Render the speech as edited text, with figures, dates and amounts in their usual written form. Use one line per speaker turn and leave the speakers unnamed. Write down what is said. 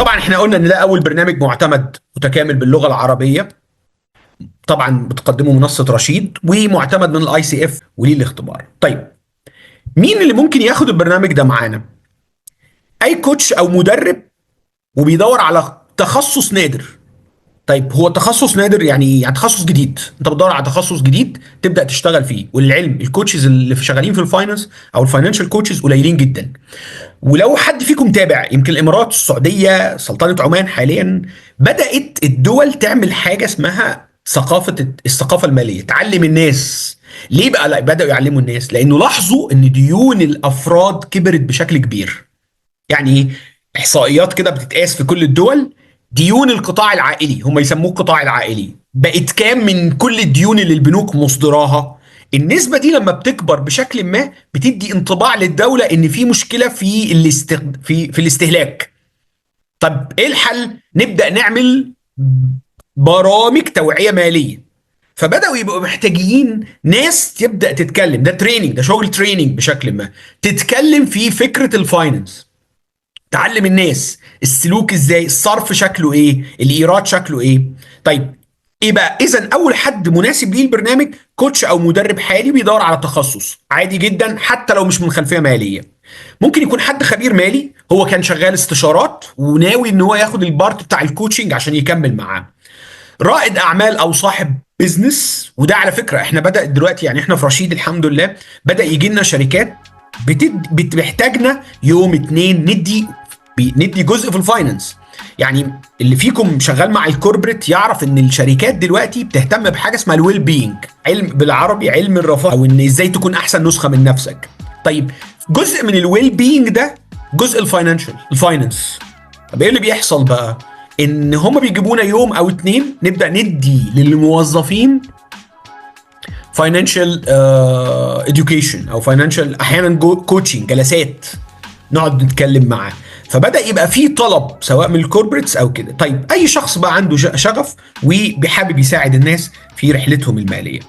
طبعا احنا قلنا ان ده اول برنامج معتمد متكامل باللغه العربيه، طبعا بتقدمه منصه رشيد ومعتمد من الاي سي اف وليه الاختبار. طيب مين اللي ممكن ياخد البرنامج ده معانا؟ اي كوتش او مدرب وبيدور على تخصص نادر. طيب هو تخصص نادر يعني ايه؟ يعني تخصص جديد، انت بتدور على تخصص جديد تبدا تشتغل فيه. وللعلم الكوتشز اللي شغالين في الفاينانس او الفاينانشال كوتشز قليلين جدا. ولو حد فيكم تابع، يمكن الامارات، السعوديه، سلطنه عمان حاليا بدات الدول تعمل حاجه اسمها الثقافه الماليه، تعلم الناس. ليه بقى لا بداوا يعلموا الناس؟ لانه لاحظوا ان ديون الافراد كبرت بشكل كبير. يعني ايه؟ احصائيات كده بتتقاس في كل الدول. ديون القطاع العائلي، هم يسموه القطاع العائلي، بقت كام من كل الديون اللي البنوك مصدراها؟ النسبة دي لما بتكبر بشكل ما بتدي انطباع للدولة ان في مشكلة في الاستهلاك. طب ايه الحل؟ نبدأ نعمل برامج توعية مالية. فبدأوا يبقوا محتاجين ناس تبدأ تتكلم، ده تريننج، ده شغل تريننج بشكل ما، تتكلم في فكرة الفاينانس، تعلم الناس السلوك ازاي، الصرف شكله ايه، الايراد شكله ايه. طيب ايه بقى؟ اذا اول حد مناسب ليه البرنامج كوتش او مدرب حالي بيدور على تخصص عادي جدا، حتى لو مش من خلفيه ماليه. ممكن يكون حد خبير مالي، هو كان شغال استشارات وناوي ان هو ياخد البارت بتاع الكوتشنج عشان يكمل معاه. رائد اعمال او صاحب بيزنس، وده على فكره احنا بدأ دلوقتي، يعني احنا في رشيد الحمد لله بدأ يجي لنا شركات بتحتاجنا يوم اتنين ندي جزء في الفاينانس. يعني اللي فيكم شغال مع الكوربريت يعرف ان الشركات دلوقتي بتهتم بحاجه اسمها الويل بينج، علم بالعربي علم الرفاه، او ان ازاي تكون احسن نسخه من نفسك. طيب جزء من الويل بينج ده جزء الفاينانس. طب ايه اللي بيحصل بقى؟ ان هم بيجيبونا يوم او اتنين نبدا ندي للموظفين فاينانشال education او فاينانشال، احيانا كوتشنج، جلسات نقعد نتكلم معاه. فبدا يبقى في طلب سواء من الكوربريتس او كده. طيب اي شخص بقى عنده شغف وبيحابب يساعد الناس في رحلتهم الماليه.